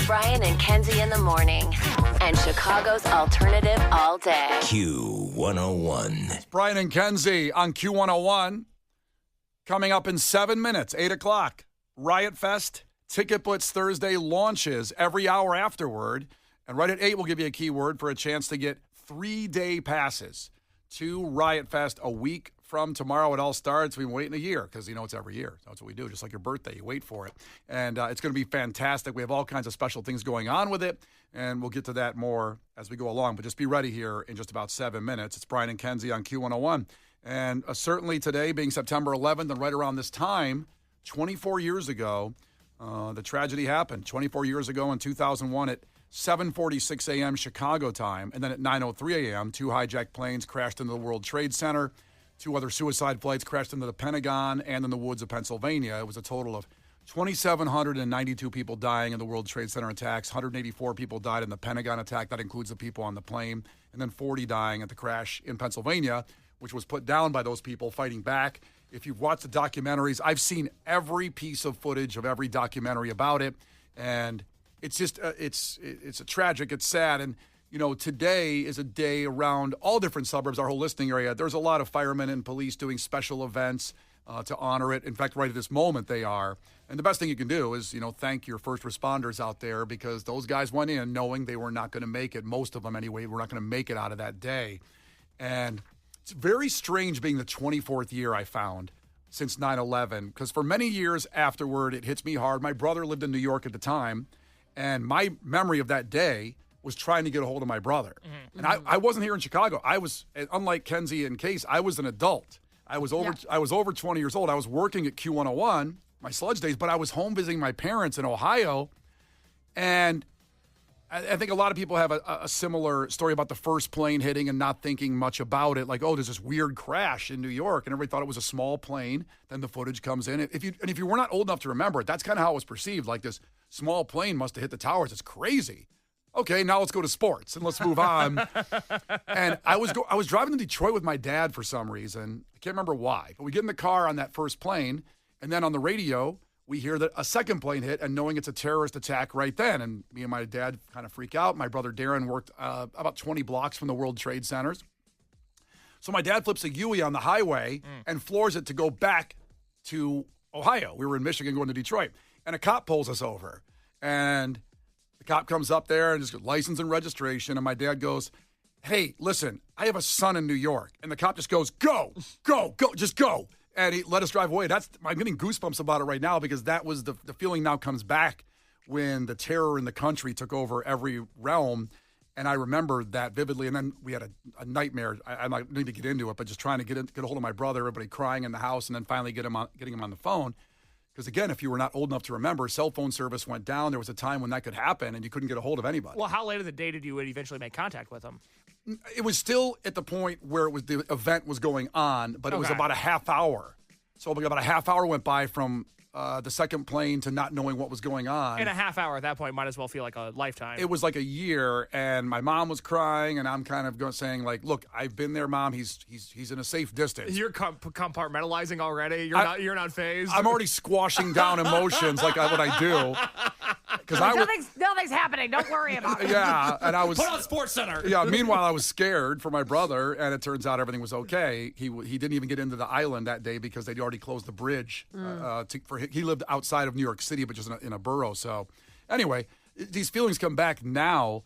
Brian and Kenzie in the morning. And Chicago's alternative all day. Q101. It's Brian and Kenzie on Q101. Coming up in 7 minutes, 8 o'clock. Riot Fest, Ticket Blitz Thursday launches every hour afterward. And right at 8, we'll give you a keyword for a chance to get 3-day passes to Riot Fest a week from tomorrow. It all starts. We've been waiting a year because, it's every year. That's what we do. Just like your birthday, you wait for it. And it's going to be fantastic. We have all kinds of special things going on with it, and we'll get to that more as we go along. But just be ready here in just about 7 minutes. It's Brian and Kenzie on Q101. And certainly today, being September 11th, and right around this time, 24 years ago, the tragedy happened. 24 years ago in 2001 at 7:46 a.m. Chicago time, and then at 9:03 a.m., 2 hijacked planes crashed into the World Trade Center. 2 other suicide flights crashed into the Pentagon and in the woods of Pennsylvania. It was a total of 2,792 people dying in the World Trade Center attacks. 184 people died in the Pentagon attack. That includes the people on the plane. And then 40 dying at the crash in Pennsylvania, which was put down by those people fighting back. If you've watched the documentaries, I've seen every piece of footage of every documentary about it. And it's just, it's a tragic, it's sad. And, today is a day around all different suburbs, our whole listening area. There's a lot of firemen and police doing special events to honor it. In fact, right at this moment, they are. And the best thing you can do is, thank your first responders out there, because those guys went in knowing they were not going to make it. Most of them, anyway, were not going to make it out of that day. And it's very strange being the 24th year, I found, since 9/11, because for many years afterward, it hits me hard. My brother lived in New York at the time, and my memory of that day was trying to get a hold of my brother. Mm-hmm. And I wasn't here in Chicago. I was, unlike Kenzie and Case, I was an adult. I was over 20 years old. I was working at Q101, my sludge days, but I was home visiting my parents in Ohio. And I think a lot of people have a similar story about the first plane hitting and not thinking much about it. Like, oh, there's this weird crash in New York, and everybody thought it was a small plane. Then the footage comes in. If you were not old enough to remember it, that's kind of how it was perceived. Like, this small plane must have hit the towers. It's crazy. Okay, now let's go to sports and let's move on. And I was driving to Detroit with my dad for some reason. I can't remember why, but we get in the car on that first plane, and then on the radio, we hear that a second plane hit, and knowing it's a terrorist attack right then. And me and my dad kind of freak out. My brother Darren worked about 20 blocks from the World Trade Centers. So my dad flips a Huey on the highway and floors it to go back to Ohio. We were in Michigan going to Detroit. And a cop pulls us over. And the cop comes up there and just goes, license and registration. And my dad goes, hey, listen, I have a son in New York. And the cop just goes, go, just go. And he let us drive away. I'm getting goosebumps about it right now, because that was the feeling now comes back when the terror in the country took over every realm. And I remember that vividly. And then we had a nightmare. I might need to get into it, but just trying to get a hold of my brother, everybody crying in the house, and then finally getting him on the phone. Because, again, if you were not old enough to remember, cell phone service went down. There was a time when that could happen, and you couldn't get a hold of anybody. Well, how late in the day did you eventually make contact with them? It was still at the point where the event was going on, but it was about a half hour. So about a half hour went by from the second plane to not knowing what was going on. And a half hour at that point might as well feel like a lifetime. It was like a year, and my mom was crying, and I'm kind of saying, like, look, I've been there, Mom. He's in a safe distance. You're compartmentalizing already. You're not phased. I'm already squashing down emotions like what I do. Because nothing's happening. Don't worry about it. Yeah, and I was put on Sports Center. Yeah. Meanwhile, I was scared for my brother, and it turns out everything was okay. He didn't even get into the island that day because they'd already closed the bridge for him. He lived outside of New York City, but just in a borough. So, anyway, these feelings come back now,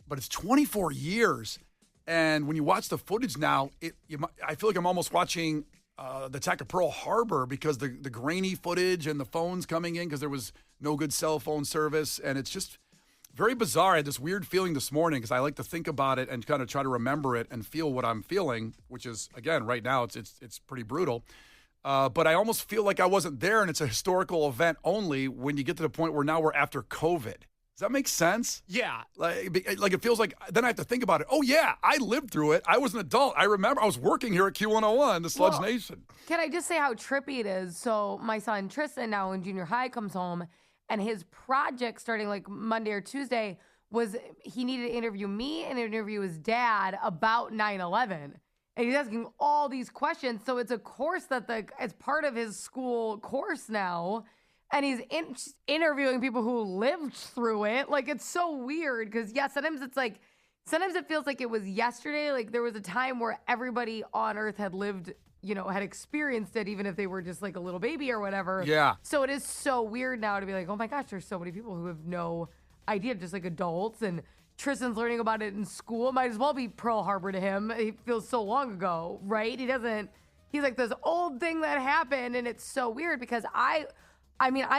but it's 24 years, and when you watch the footage now, I feel like I'm almost watching the attack of Pearl Harbor, because the grainy footage and the phones coming in because there was no good cell phone service, and it's just very bizarre. I had this weird feeling this morning because I like to think about it and kind of try to remember it and feel what I'm feeling, which is, again, right now it's pretty brutal. But I almost feel like I wasn't there, and it's a historical event only when you get to the point where now we're after COVID. Does that make sense? Yeah. Like it feels like then I have to think about it. Oh, yeah, I lived through it. I was an adult. I remember I was working here at Q101, the Sludge Nation. Can I just say how trippy it is? So my son Tristan, now in junior high, comes home, and his project starting like Monday or Tuesday was he needed to interview me and interview his dad about 9/11. And he's asking all these questions. So it's a course that it's part of his school course now. and he's interviewing people who lived through it. Like, it's so weird because, yeah, sometimes it feels like it was yesterday. Like, there was a time where everybody on Earth had lived, had experienced it, even if they were just like a little baby or whatever. Yeah. So it is so weird now to be like, oh my gosh, there's so many people who have no idea, just like adults. And Tristan's learning about it in school. Might as well be Pearl Harbor to him. It feels so long ago, right? He's like this old thing that happened, and it's so weird because I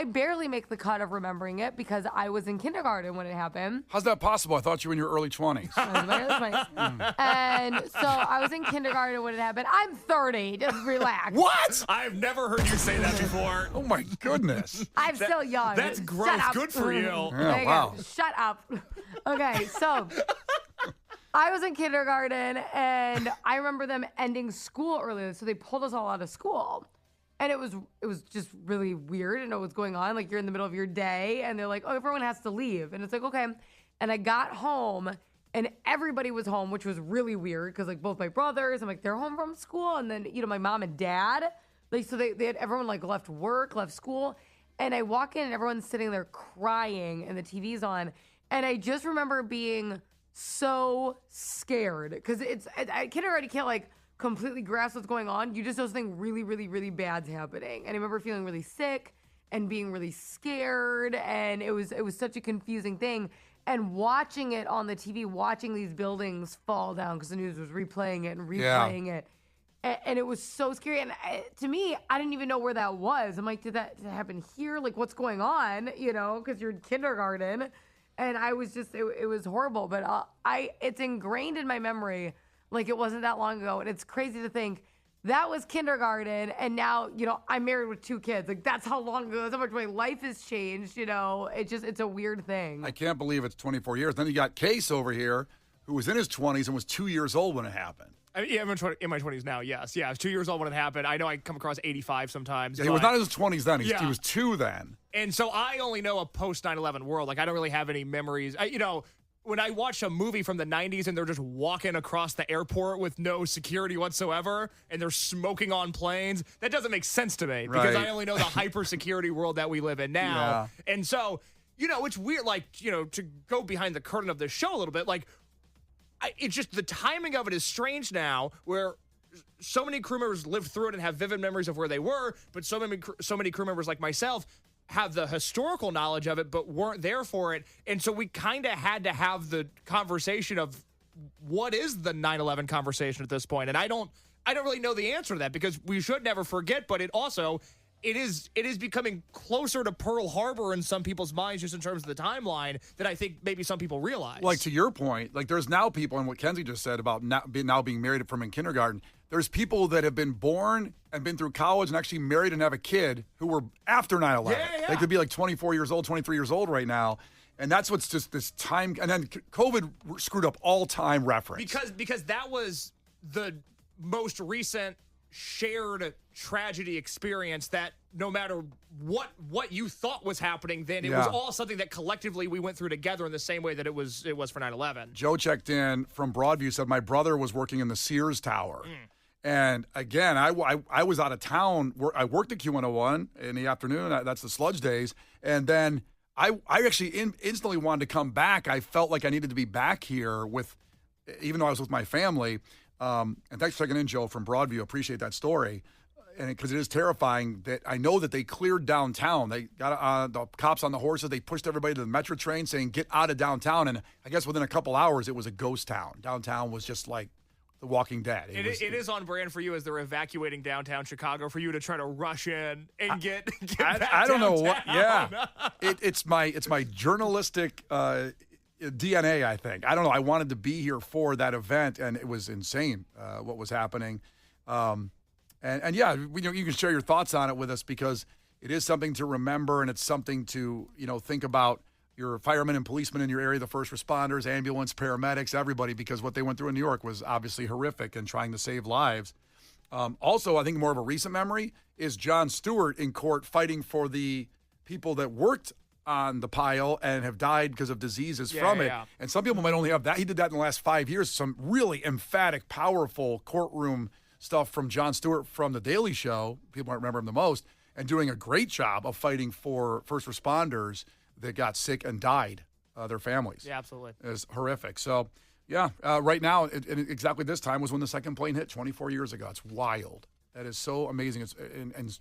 barely make the cut of remembering it because I was in kindergarten when it happened. How's that possible? I thought you were in your early 20s. I was in my early 20s. And so I was in kindergarten when it happened. I'm 30. Just relax. What? I've never heard you say that before. Oh, my goodness. I'm still young. That's Shut gross. up. Good for you. Yeah, There you wow. go. Shut up. Okay, so I was in kindergarten, and I remember them ending school early, so they pulled us all out of school. And it was just really weird to know what's going on. Like, you're in the middle of your day, and they're like, oh, everyone has to leave. And it's like, okay. And I got home, and everybody was home, which was really weird because, like, both my brothers, I'm like, they're home from school. And then, my mom and dad, like, so they had everyone, like, left work, left school. And I walk in, and everyone's sitting there crying, and the TV's on. And I just remember being so scared because kindergarten can't, like, completely grasp what's going on. You just know something really, really, really bad's happening. And I remember feeling really sick and being really scared, and it was such a confusing thing. And watching it on the TV, watching these buildings fall down because the news was replaying it and replaying it. And it was so scary. And to me, I didn't even know where that was. I'm like, did that happen here? Like, what's going on? Because you're in kindergarten. And I was just, it was horrible. But it's ingrained in my memory like it wasn't that long ago. And it's crazy to think that was kindergarten. And now, I'm married with 2 kids. Like, that's how long ago, that's how much my life has changed. It's a weird thing. I can't believe it's 24 years. Then you got Case over here, who was in his 20s and was 2 years old when it happened. I mean, yeah, I'm in my 20s now, yes. Yeah, I was 2 years old when it happened. I know I come across 85 sometimes. Yeah, he was not in his 20s then. He Yeah. was 2 then. And so I only know a post 9/11 world. Like, I don't really have any memories. When I watch a movie from the 90s and they're just walking across the airport with no security whatsoever and they're smoking on planes, that doesn't make sense to me because Right. I only know the hyper security world that we live in now. Yeah. And so, it's weird, like, to go behind the curtain of this show a little bit, like, it's just the timing of it is strange now where so many crew members lived through it and have vivid memories of where they were, but so many crew members like myself have the historical knowledge of it but weren't there for it. And so we kind of had to have the conversation of what is the 9/11 conversation at this point. And I don't really know the answer to that because we should never forget, but it is becoming closer to Pearl Harbor in some people's minds just in terms of the timeline that I think maybe some people realize. Like, to your point, like, there's now people, and what Kenzie just said about now being married from in kindergarten, there's people that have been born and been through college and actually married and have a kid who were after 9/11. Yeah. They could be like 24 years old, 23 years old right now. And that's what's just this time. And then COVID screwed up all time reference. Because that was the most recent shared tragedy experience that no matter what you thought was happening then, it was all something that collectively we went through together in the same way that it was for 9/11. Joe checked in from Broadview, said my brother was working in the Sears Tower. And again, I was out of town. I worked at Q101 in the afternoon. That's the sludge days. And then I actually instantly wanted to come back. I felt like I needed to be back here even though I was with my family. And thanks for checking in, Joe, from Broadview. Appreciate that story. And because it is terrifying that I know that they cleared downtown. They got the cops on the horses. They pushed everybody to the metro train saying, get out of downtown. And I guess within a couple hours, it was a ghost town. Downtown was just like The Walking Dead. It is on brand for you as they're evacuating downtown Chicago for you to try to rush in and get back I don't know downtown. what. Yeah, it's my journalistic DNA. I think I don't know. I wanted to be here for that event, and it was insane what was happening. And yeah, you can share your thoughts on it with us because it is something to remember, and it's something to think about your firemen and policemen in your area, the first responders, ambulance, paramedics, everybody, because what they went through in New York was obviously horrific and trying to save lives. Also, I think more of a recent memory is Jon Stewart in court fighting for the people that worked on the pile and have died because of diseases from it. Yeah. And some people might only have that. He did that in the last 5 years. Some really emphatic, powerful courtroom stuff from Jon Stewart from The Daily Show. People might remember him the most. and doing a great job of fighting for first responders that got sick and died, their families. Yeah, absolutely. It's horrific. So, yeah, right now, exactly this time was when the second plane hit 24 years ago. It's wild. That is so amazing. It's and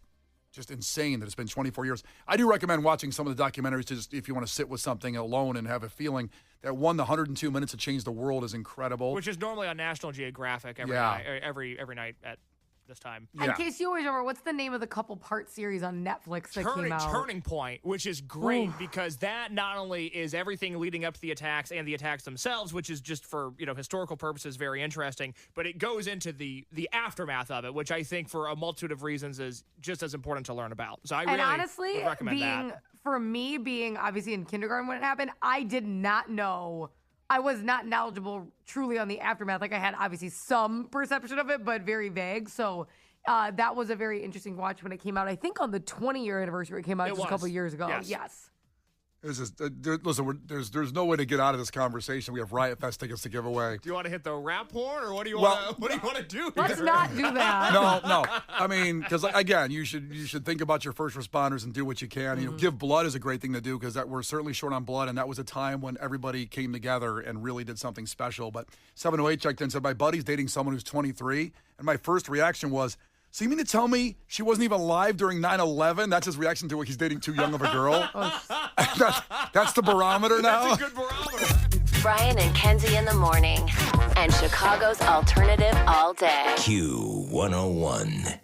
just insane that it's been 24 years. I do recommend watching some of the documentaries just if you want to sit with something alone and have a feeling that the 102 minutes to change the world is incredible. Which is normally on National Geographic every night at this time. In case you always remember, what's the name of the couple-part series on Netflix that came out? Turning Point, which is great because that not only is everything leading up to the attacks and the attacks themselves, which is just for historical purposes very interesting, but it goes into the aftermath of it, which I think for a multitude of reasons is just as important to learn about. So I really honestly, would recommend that. For me, being obviously in kindergarten when it happened, I did not know. I was not knowledgeable truly on the aftermath. Like I had obviously some perception of it, but very vague. So that was a very interesting watch when it came out. I think on the 20-year anniversary it came out just a couple years ago. Yes. Listen, there's no way to get out of this conversation. We have Riot Fest tickets to give away. Do you want to hit the rap horn, or what do you want to do? Let's not do that. No. I mean, because again, you should think about your first responders and do what you can. Give blood is a great thing to do because we're certainly short on blood, and that was a time when everybody came together and really did something special. But 708 checked in and said, my buddy's dating someone who's 23, and my first reaction was, so you mean to tell me she wasn't even alive during 9/11? That's his reaction to it. He's dating too young of a girl. That's the barometer now. That's a good barometer. Brian and Kenzie in the morning, and Chicago's alternative all day. Q101.